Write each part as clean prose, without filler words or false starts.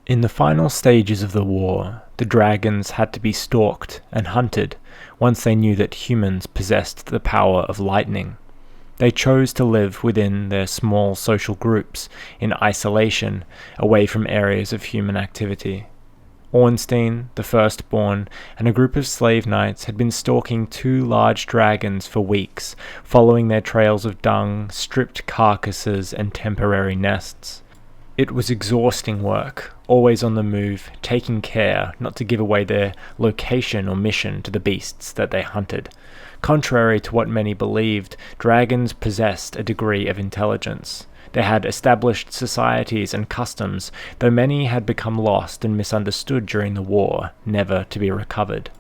In the final stages of the war, the dragons had to be stalked and hunted once they knew that humans possessed the power of lightning. They chose to live within their small social groups in isolation, away from areas of human activity. Ornstein, the firstborn, and a group of slave knights had been stalking two large dragons for weeks, following their trails of dung, stripped carcasses, and temporary nests. It was exhausting work, always on the move, taking care not to give away their location or mission to the beasts that they hunted. Contrary to what many believed, dragons possessed a degree of intelligence. They had established societies and customs, though many had become lost and misunderstood during the war, never to be recovered.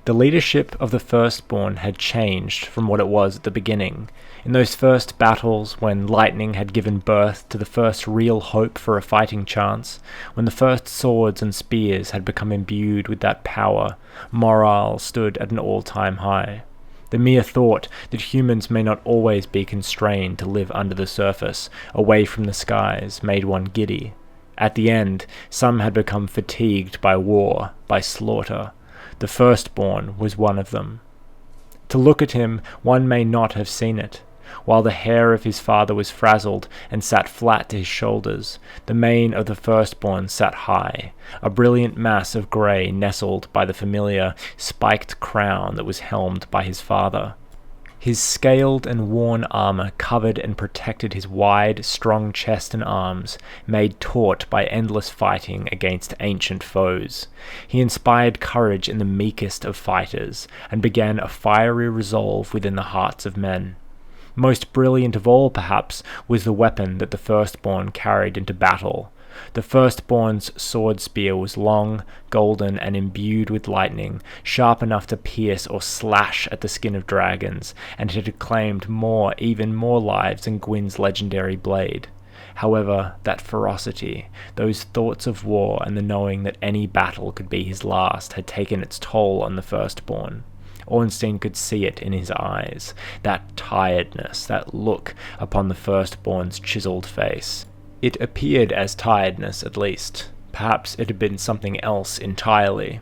The leadership of the firstborn had changed from what it was at the beginning. In those first battles, when lightning had given birth to the first real hope for a fighting chance, when the first swords and spears had become imbued with that power, morale stood at an all-time high. The mere thought that humans may not always be constrained to live under the surface, away from the skies, made one giddy. At the end, some had become fatigued by war, by slaughter. The firstborn was one of them. To look at him, one may not have seen it. While the hair of his father was frazzled and sat flat to his shoulders, the mane of the firstborn sat high, a brilliant mass of grey nestled by the familiar, spiked crown that was helmed by his father. His scaled and worn armor covered and protected his wide, strong chest and arms, made taut by endless fighting against ancient foes. He inspired courage in the meekest of fighters, and began a fiery resolve within the hearts of men. Most brilliant of all, perhaps, was the weapon that the firstborn carried into battle. The firstborn's sword spear was long, golden, and imbued with lightning, sharp enough to pierce or slash at the skin of dragons, and it had claimed even more lives than Gwyn's legendary blade. However, that ferocity, those thoughts of war, and the knowing that any battle could be his last had taken its toll on the firstborn. Ornstein could see it in his eyes, that tiredness, that look upon the firstborn's chiseled face. It appeared as tiredness, at least. Perhaps it had been something else entirely.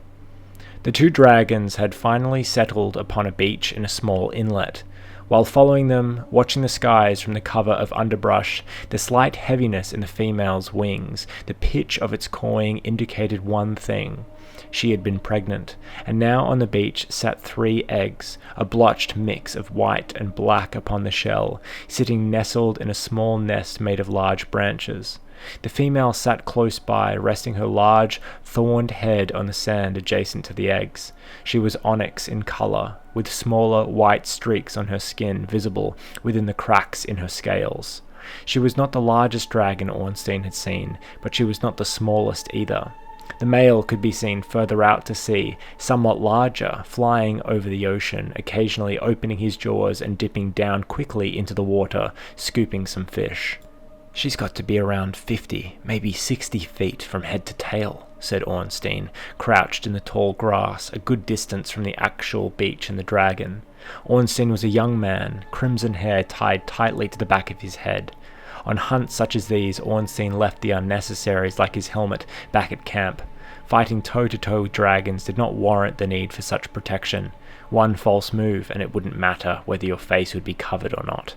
The two dragons had finally settled upon a beach in a small inlet. While following them, watching the skies from the cover of underbrush, the slight heaviness in the female's wings, the pitch of its cawing indicated one thing. She had been pregnant, and now on the beach sat 3 eggs, a blotched mix of white and black upon the shell, sitting nestled in a small nest made of large branches. The female sat close by, resting her large, thorned head on the sand adjacent to the eggs. She was onyx in color, with smaller white streaks on her skin visible within the cracks in her scales. She was not the largest dragon Ornstein had seen, but she was not the smallest either. The male could be seen further out to sea, somewhat larger, flying over the ocean, occasionally opening his jaws and dipping down quickly into the water, scooping some fish. "She's got to be around 50, maybe 60 feet from head to tail," said Ornstein, crouched in the tall grass, a good distance from the actual beach and the dragon. Ornstein was a young man, crimson hair tied tightly to the back of his head. On hunts such as these, Ornstein left the unnecessaries like his helmet back at camp. Fighting toe-to-toe with dragons did not warrant the need for such protection. One false move, and it wouldn't matter whether your face would be covered or not.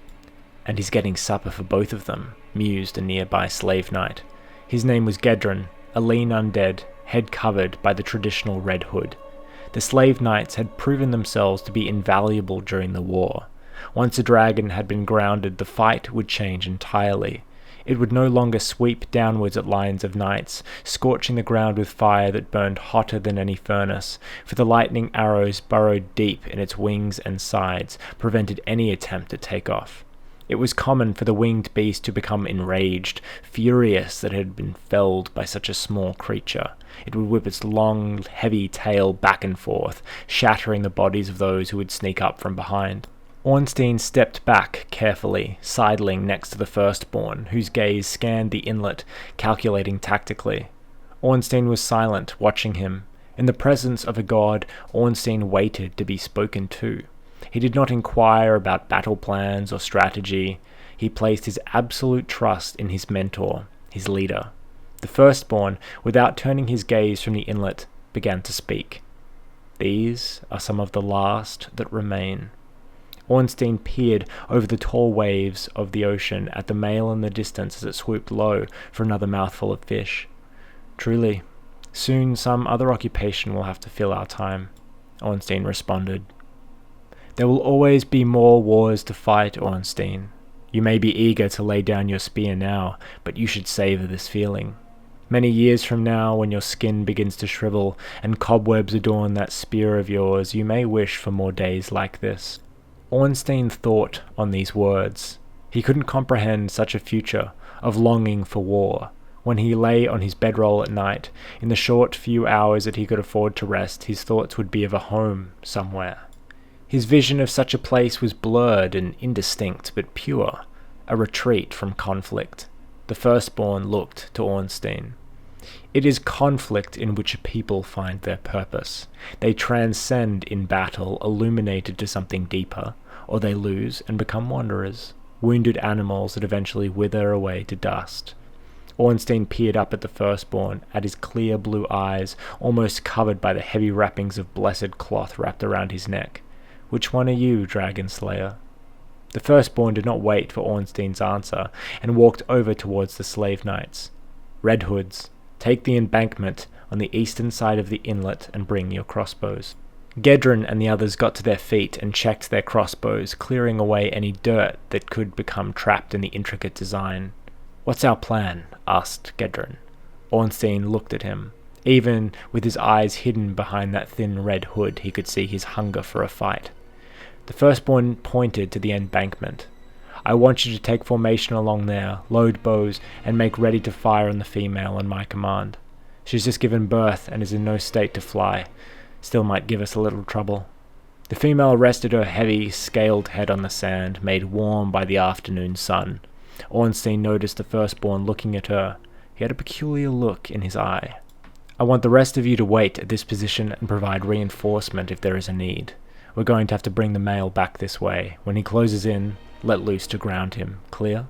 "And he's getting supper for both of them," mused a nearby slave knight. His name was Gedron, a lean undead, head covered by the traditional red hood. The slave knights had proven themselves to be invaluable during the war. Once a dragon had been grounded, the fight would change entirely. It would no longer sweep downwards at lines of knights, scorching the ground with fire that burned hotter than any furnace, for the lightning arrows burrowed deep in its wings and sides, prevented any attempt to take off. It was common for the winged beast to become enraged, furious that it had been felled by such a small creature. It would whip its long, heavy tail back and forth, shattering the bodies of those who would sneak up from behind. Ornstein stepped back carefully, sidling next to the firstborn, whose gaze scanned the inlet, calculating tactically. Ornstein was silent, watching him. In the presence of a god, Ornstein waited to be spoken to. He did not inquire about battle plans or strategy. He placed his absolute trust in his mentor, his leader. The firstborn, without turning his gaze from the inlet, began to speak. "These are some of the last that remain." Ornstein peered over the tall waves of the ocean at the male in the distance as it swooped low for another mouthful of fish. "Truly, soon some other occupation will have to fill our time," Ornstein responded. "There will always be more wars to fight, Ornstein. You may be eager to lay down your spear now, but you should savor this feeling. Many years from now, when your skin begins to shrivel and cobwebs adorn that spear of yours, you may wish for more days like this." Ornstein thought on these words. He couldn't comprehend such a future of longing for war. When he lay on his bedroll at night, in the short few hours that he could afford to rest, his thoughts would be of a home somewhere. His vision of such a place was blurred and indistinct, but pure, a retreat from conflict. The firstborn looked to Ornstein. "It is conflict in which a people find their purpose. They transcend in battle, illuminated to something deeper, or they lose and become wanderers, wounded animals that eventually wither away to dust." Ornstein peered up at the firstborn, at his clear blue eyes, almost covered by the heavy wrappings of blessed cloth wrapped around his neck. "Which one are you, Dragon Slayer?" The firstborn did not wait for Ornstein's answer, and walked over towards the slave knights. "Red Hoods, take the embankment on the eastern side of the inlet and bring your crossbows." Gedren and the others got to their feet and checked their crossbows, clearing away any dirt that could become trapped in the intricate design. "What's our plan?" asked Gedren. Ornstein looked at him. Even with his eyes hidden behind that thin red hood, he could see his hunger for a fight. The firstborn pointed to the embankment. "I want you to take formation along there, load bows, and make ready to fire on the female on my command. She's just given birth and is in no state to fly. Still might give us a little trouble." The female rested her heavy, scaled head on the sand, made warm by the afternoon sun. Ornstein noticed the firstborn looking at her. He had a peculiar look in his eye. "I want the rest of you to wait at this position and provide reinforcement if there is a need. We're going to have to bring the male back this way. When he closes in, let loose to ground him. Clear?"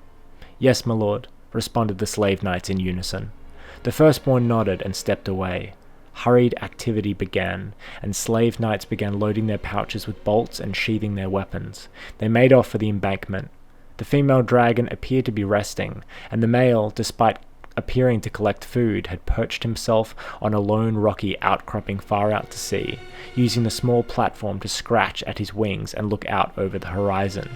"Yes, my lord," responded the slave knights in unison. The firstborn nodded and stepped away. Hurried activity began, and slave knights began loading their pouches with bolts and sheathing their weapons. They made off for the embankment. The female dragon appeared to be resting, and the male, despite appearing to collect food, had perched himself on a lone rocky outcropping far out to sea, using the small platform to scratch at his wings and look out over the horizon.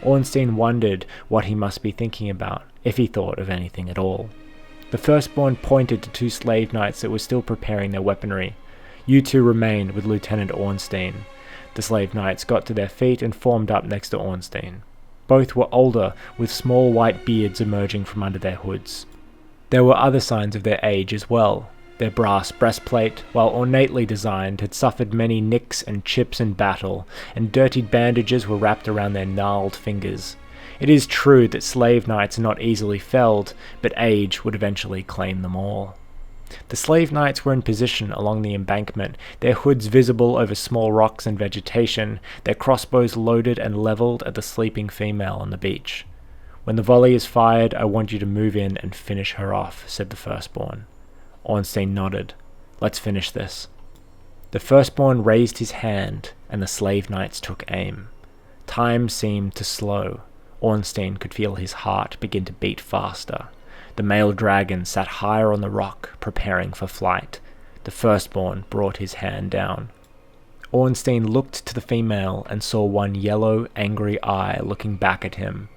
Ornstein wondered what he must be thinking about, if he thought of anything at all. The firstborn pointed to two slave knights that were still preparing their weaponry. "You two remain with Lieutenant Ornstein." The slave knights got to their feet and formed up next to Ornstein. Both were older, with small white beards emerging from under their hoods. There were other signs of their age as well. Their brass breastplate, while ornately designed, had suffered many nicks and chips in battle, and dirtied bandages were wrapped around their gnarled fingers. It is true that slave knights are not easily felled, but age would eventually claim them all. The slave knights were in position along the embankment, their hoods visible over small rocks and vegetation, their crossbows loaded and leveled at the sleeping female on the beach. "When the volley is fired, I want you to move in and finish her off," said the firstborn. Ornstein nodded. "Let's finish this." The firstborn raised his hand, and the slave knights took aim. Time seemed to slow. Ornstein could feel his heart begin to beat faster. The male dragon sat higher on the rock, preparing for flight. The firstborn brought his hand down. Ornstein looked to the female and saw one yellow, angry eye looking back at him.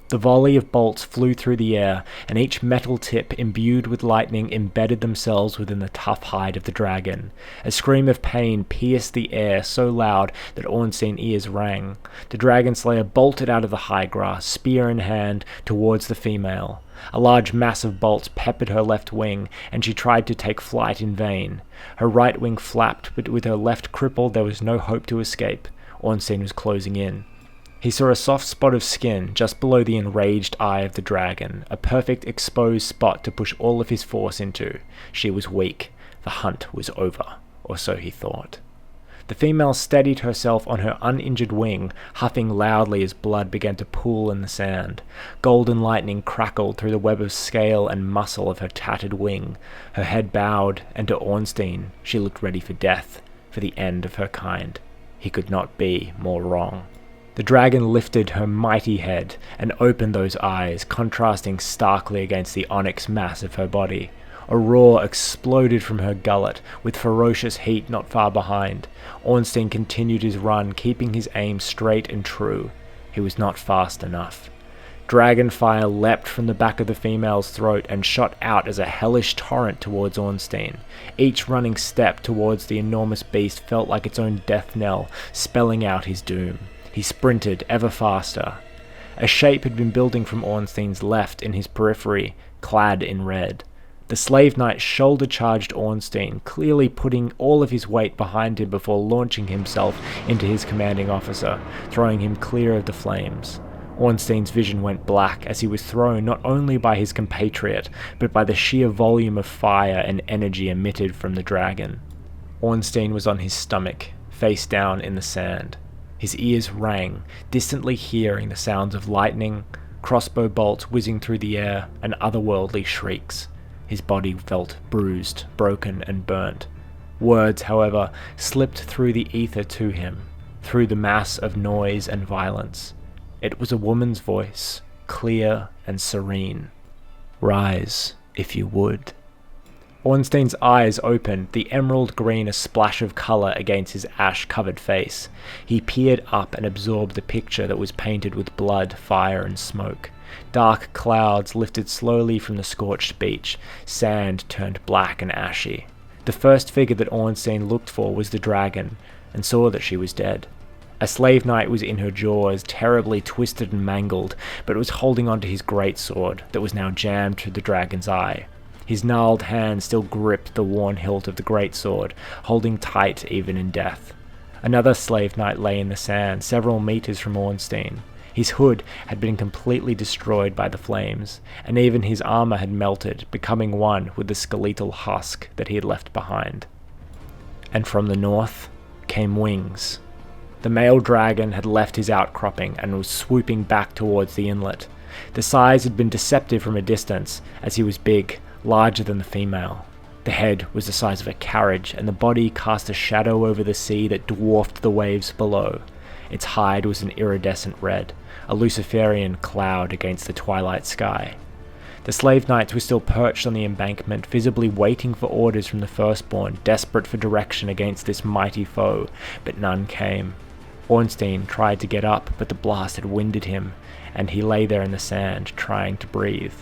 The volley of bolts flew through the air, and each metal tip imbued with lightning embedded themselves within the tough hide of the dragon. A scream of pain pierced the air so loud that Ornstein's ears rang. The dragon slayer bolted out of the high grass, spear in hand, towards the female. A large mass of bolts peppered her left wing, and she tried to take flight in vain. Her right wing flapped, but with her left crippled there was no hope to escape. Ornstein was closing in. He saw a soft spot of skin just below the enraged eye of the dragon, a perfect exposed spot to push all of his force into. She was weak. The hunt was over, or so he thought. The female steadied herself on her uninjured wing, huffing loudly as blood began to pool in the sand. Golden lightning crackled through the web of scale and muscle of her tattered wing. Her head bowed, and to Ornstein she looked ready for death, for the end of her kind. He could not be more wrong. The dragon lifted her mighty head and opened those eyes, contrasting starkly against the onyx mass of her body. A roar exploded from her gullet, with ferocious heat not far behind. Ornstein continued his run, keeping his aim straight and true. He was not fast enough. Dragon fire leapt from the back of the female's throat and shot out as a hellish torrent towards Ornstein. Each running step towards the enormous beast felt like its own death knell, spelling out his doom. He sprinted ever faster. A shape had been building from Ornstein's left in his periphery, clad in red. The slave knight shoulder-charged Ornstein, clearly putting all of his weight behind him before launching himself into his commanding officer, throwing him clear of the flames. Ornstein's vision went black as he was thrown not only by his compatriot, but by the sheer volume of fire and energy emitted from the dragon. Ornstein was on his stomach, face down in the sand. His ears rang, distantly hearing the sounds of lightning, crossbow bolts whizzing through the air, and otherworldly shrieks. His body felt bruised, broken, and burnt. Words, however, slipped through the ether to him, through the mass of noise and violence. It was a woman's voice, clear and serene. "Rise, if you would." Ornstein's eyes opened, the emerald green a splash of colour against his ash-covered face. He peered up and absorbed the picture that was painted with blood, fire, and smoke. Dark clouds lifted slowly from the scorched beach. Sand turned black and ashy. The first figure that Ornstein looked for was the dragon, and saw that she was dead. A slave knight was in her jaws, terribly twisted and mangled, but was holding onto his greatsword that was now jammed through the dragon's eye. His gnarled hand still gripped the worn hilt of the greatsword, holding tight even in death. Another slave knight lay in the sand, several meters from Ornstein. His hood had been completely destroyed by the flames, and even his armor had melted, becoming one with the skeletal husk that he had left behind. And from the north came wings. The male dragon had left his outcropping and was swooping back towards the inlet. The size had been deceptive from a distance, as he was big, larger than the female. The head was the size of a carriage, and the body cast a shadow over the sea that dwarfed the waves below. Its hide was an iridescent red, a Luciferian cloud against the twilight sky. The slave knights were still perched on the embankment, visibly waiting for orders from the firstborn, desperate for direction against this mighty foe, but none came. Ornstein tried to get up, but the blast had winded him, and he lay there in the sand, trying to breathe.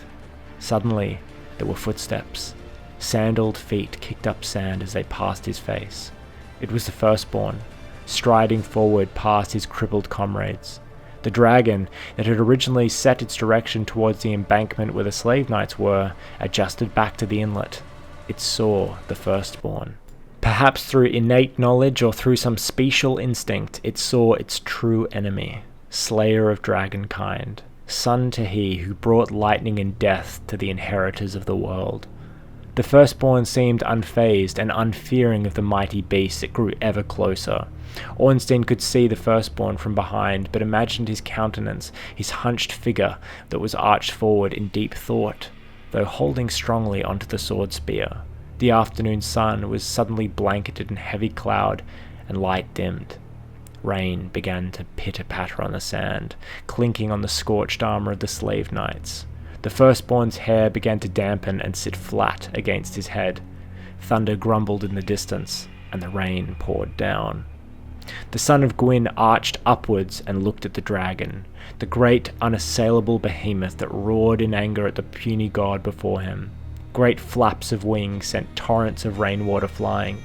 Suddenly, there were footsteps. Sandaled feet kicked up sand as they passed his face. It was the firstborn, striding forward past his crippled comrades. The dragon, that had originally set its direction towards the embankment where the slave knights were, adjusted back to the inlet. It saw the firstborn. Perhaps through innate knowledge or through some special instinct, it saw its true enemy, slayer of dragonkind, son to he who brought lightning and death to the inheritors of the world. The firstborn seemed unfazed and unfearing of the mighty beast that grew ever closer. Ornstein could see the firstborn from behind, but imagined his countenance, his hunched figure that was arched forward in deep thought, though holding strongly onto the sword spear. The afternoon sun was suddenly blanketed in heavy cloud, and light dimmed. Rain began to pitter-patter on the sand, clinking on the scorched armor of the slave knights. The firstborn's hair began to dampen and sit flat against his head. Thunder grumbled in the distance, and the rain poured down. The son of Gwyn arched upwards and looked at the dragon, the great unassailable behemoth that roared in anger at the puny god before him. Great flaps of wings sent torrents of rainwater flying.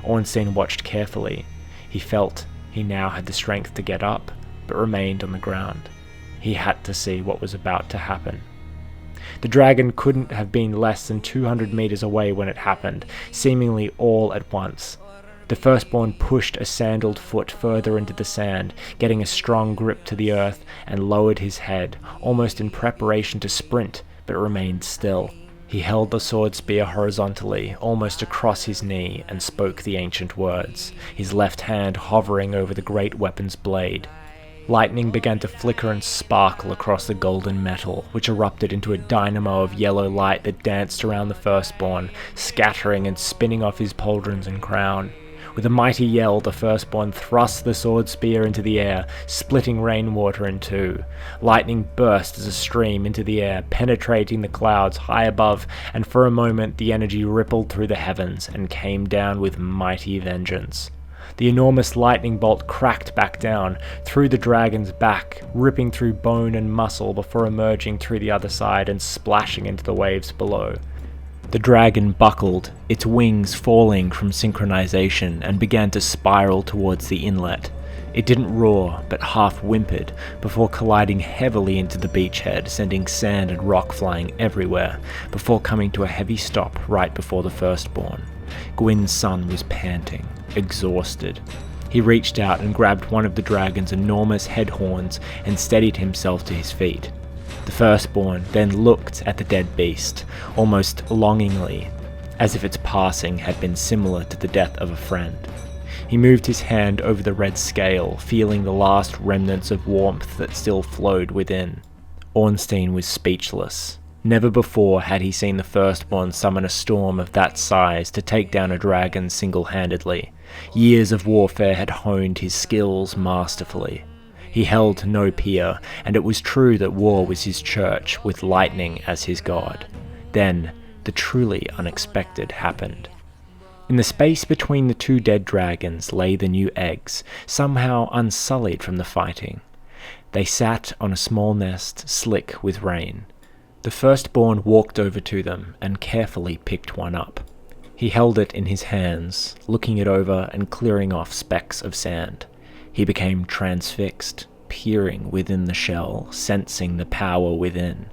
Ornstein watched carefully. He felt he now had the strength to get up, but remained on the ground. He had to see what was about to happen. The dragon couldn't have been less than 200 meters away when it happened, seemingly all at once. The firstborn pushed a sandaled foot further into the sand, getting a strong grip to the earth, and lowered his head, almost in preparation to sprint, but remained still. He held the sword spear horizontally, almost across his knee, and spoke the ancient words, his left hand hovering over the great weapon's blade. Lightning began to flicker and sparkle across the golden metal, which erupted into a dynamo of yellow light that danced around the firstborn, scattering and spinning off his pauldrons and crown. With a mighty yell, the firstborn thrust the sword spear into the air, splitting rainwater in two. Lightning burst as a stream into the air, penetrating the clouds high above, and for a moment the energy rippled through the heavens and came down with mighty vengeance. The enormous lightning bolt cracked back down, through the dragon's back, ripping through bone and muscle before emerging through the other side and splashing into the waves below. The dragon buckled, its wings falling from synchronization, and began to spiral towards the inlet. It didn't roar, but half whimpered, before colliding heavily into the beachhead, sending sand and rock flying everywhere, before coming to a heavy stop right before the firstborn. Gwyn's son was panting, exhausted. He reached out and grabbed one of the dragon's enormous head horns and steadied himself to his feet. The firstborn then looked at the dead beast, almost longingly, as if its passing had been similar to the death of a friend. He moved his hand over the red scale, feeling the last remnants of warmth that still flowed within. Ornstein was speechless. Never before had he seen the firstborn summon a storm of that size to take down a dragon single-handedly. Years of warfare had honed his skills masterfully. He held no peer, and it was true that war was his church, with lightning as his god. Then, the truly unexpected happened. In the space between the two dead dragons lay the new eggs, somehow unsullied from the fighting. They sat on a small nest, slick with rain. The firstborn walked over to them and carefully picked one up. He held it in his hands, looking it over and clearing off specks of sand. He became transfixed, peering within the shell, sensing the power within.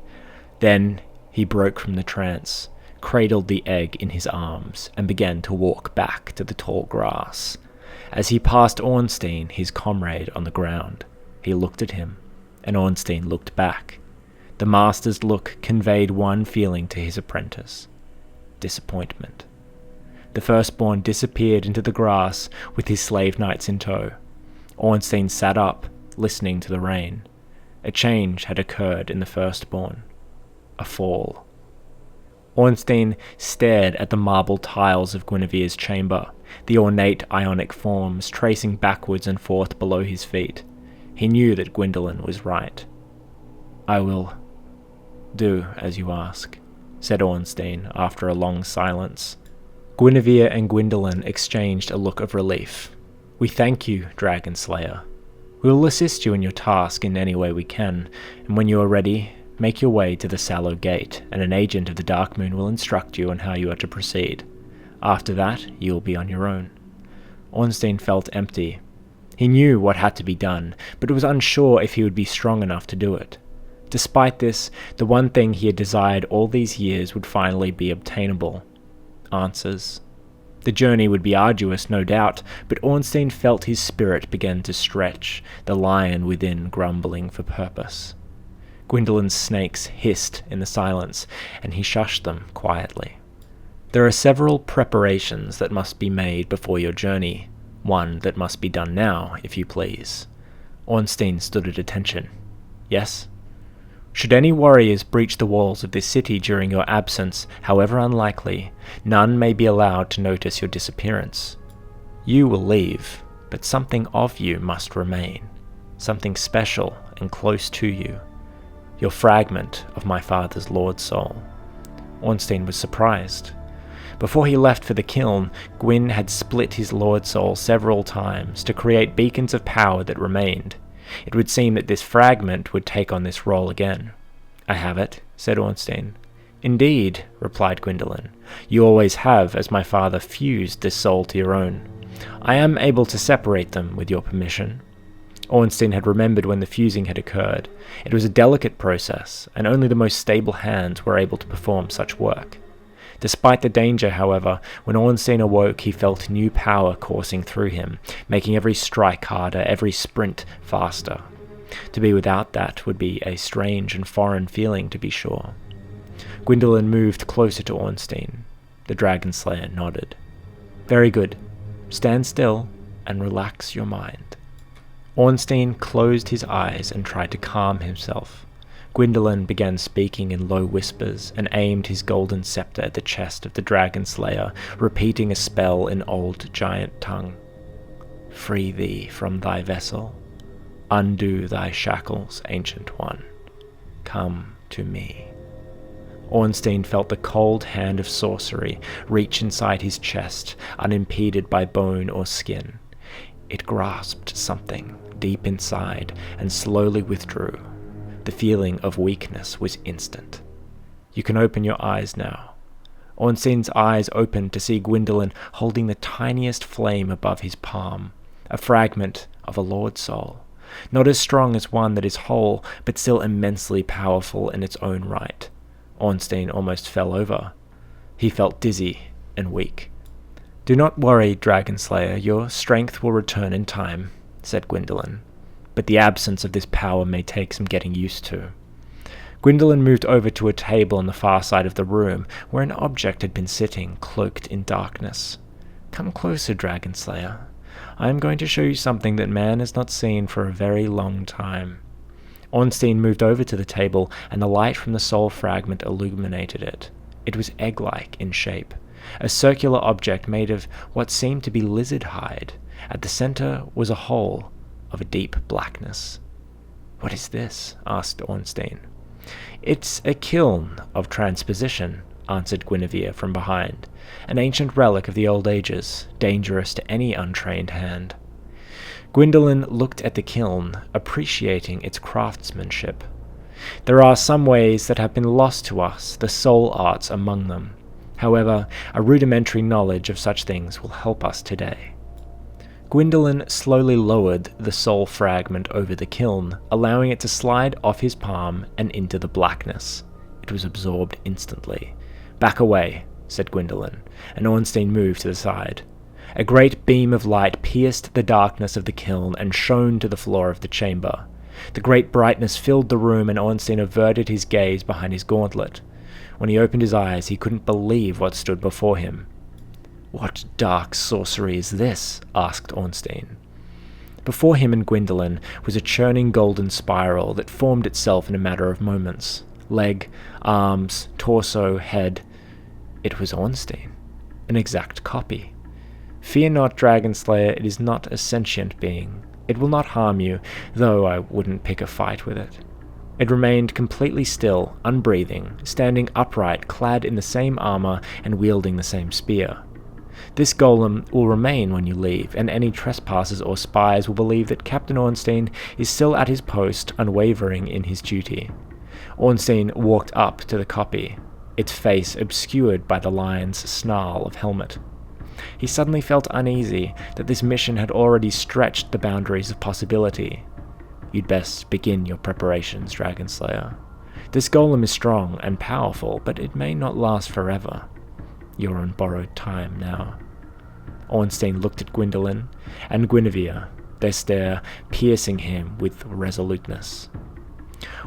Then he broke from the trance, cradled the egg in his arms, and began to walk back to the tall grass. As he passed Ornstein, his comrade, on the ground, he looked at him, and Ornstein looked back. The master's look conveyed one feeling to his apprentice: disappointment. The firstborn disappeared into the grass with his slave knights in tow. Ornstein sat up, listening to the rain. A change had occurred in the firstborn. A fall. Ornstein stared at the marble tiles of Guinevere's chamber, the ornate ionic forms tracing backwards and forth below his feet. He knew that Gwyndolin was right. "I will do as you ask," said Ornstein after a long silence. Guinevere and Gwyndolin exchanged a look of relief. "We thank you, Dragon Slayer. We will assist you in your task in any way we can, and when you are ready, make your way to the Sallow Gate, and an agent of the Dark Moon will instruct you on how you are to proceed. After that, you will be on your own." Ornstein felt empty. He knew what had to be done, but was unsure if he would be strong enough to do it. Despite this, the one thing he had desired all these years would finally be obtainable: answers. The journey would be arduous, no doubt, but Ornstein felt his spirit begin to stretch, the lion within grumbling for purpose. Gwyndolin's snakes hissed in the silence, and he shushed them quietly. "There are several preparations that must be made before your journey. One that must be done now, if you please." Ornstein stood at attention. "Yes?" "Should any warriors breach the walls of this city during your absence, however unlikely, none may be allowed to notice your disappearance. You will leave, but something of you must remain, something special and close to you. Your fragment of my father's Lord Soul." Ornstein was surprised. Before he left for the kiln, Gwyn had split his Lord Soul several times to create beacons of power that remained. It would seem that this fragment would take on this role again. "I have it," said Ornstein. "Indeed," replied Gwyndolin. "You always have, as my father fused this soul to your own. I am able to separate them, with your permission." Ornstein had remembered when the fusing had occurred. It was a delicate process, and only the most stable hands were able to perform such work. Despite the danger, however, when Ornstein awoke, he felt new power coursing through him, making every strike harder, every sprint faster. To be without that would be a strange and foreign feeling, to be sure. Gwendolyn moved closer to Ornstein. The Dragon Slayer nodded. "Very good. Stand still and relax your mind." Ornstein closed his eyes and tried to calm himself. Gwendolyn began speaking in low whispers and aimed his golden scepter at the chest of the Dragon Slayer, repeating a spell in old giant tongue. "Free thee from thy vessel. Undo thy shackles, Ancient One. Come to me." Ornstein felt the cold hand of sorcery reach inside his chest, unimpeded by bone or skin. It grasped something deep inside and slowly withdrew. The feeling of weakness was instant. "You can open your eyes now." Ornstein's eyes opened to see Gwendolyn holding the tiniest flame above his palm, a fragment of a Lord Soul, not as strong as one that is whole, but still immensely powerful in its own right. Ornstein almost fell over. He felt dizzy and weak. "Do not worry, Dragon Slayer, your strength will return in time," said Gwendolyn. "But the absence of this power may take some getting used to." Gwendolyn moved over to a table on the far side of the room, where an object had been sitting, cloaked in darkness. "Come closer, Dragon Slayer. I am going to show you something that man has not seen for a very long time." Ornstein moved over to the table, and the light from the soul fragment illuminated it. It was egg-like in shape, a circular object made of what seemed to be lizard hide. At the center was a hole of a deep blackness. "What is this?" asked Ornstein. "It's a kiln of transposition," answered Guinevere from behind. "An ancient relic of the old ages, dangerous to any untrained hand." Gwendolyn looked at the kiln, appreciating its craftsmanship. "There are some ways that have been lost to us, the soul arts among them. However, a rudimentary knowledge of such things will help us today." Gwendolyn slowly lowered the soul fragment over the kiln, allowing it to slide off his palm and into the blackness. It was absorbed instantly. "Back away," said Gwendolyn, and Ornstein moved to the side. A great beam of light pierced the darkness of the kiln and shone to the floor of the chamber. The great brightness filled the room, and Ornstein averted his gaze behind his gauntlet. When he opened his eyes, he couldn't believe what stood before him. "What dark sorcery is this?" asked Ornstein. Before him and Gwendolyn was a churning golden spiral that formed itself in a matter of moments. Leg, arms, torso, head. It was Ornstein, an exact copy. "Fear not, Dragon Slayer, it is not a sentient being. It will not harm you, though I wouldn't pick a fight with it." It remained completely still, unbreathing, standing upright, clad in the same armor and wielding the same spear. "This golem will remain when you leave, and any trespassers or spies will believe that Captain Ornstein is still at his post, unwavering in his duty." Ornstein walked up to the copy, its face obscured by the lion's snarl of helmet. He suddenly felt uneasy that this mission had already stretched the boundaries of possibility. "You'd best begin your preparations, Dragon Slayer. This golem is strong and powerful, but it may not last forever. You're on borrowed time now." Ornstein looked at Gwendolyn and Guinevere, their stare piercing him with resoluteness.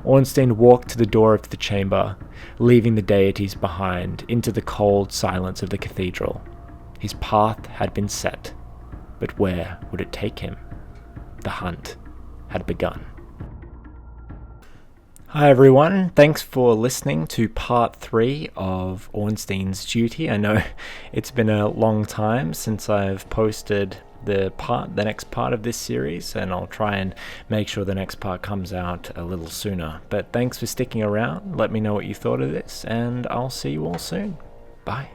Ornstein walked to the door of the chamber, leaving the deities behind into the cold silence of the cathedral. His path had been set, but where would it take him? The hunt had begun. Hi everyone, thanks for listening to part 3 of Ornstein's Duty. I know it's been a long time since I've posted the next part of this series, and I'll try and make sure the next part comes out a little sooner. But thanks for sticking around, let me know what you thought of this, and I'll see you all soon. Bye.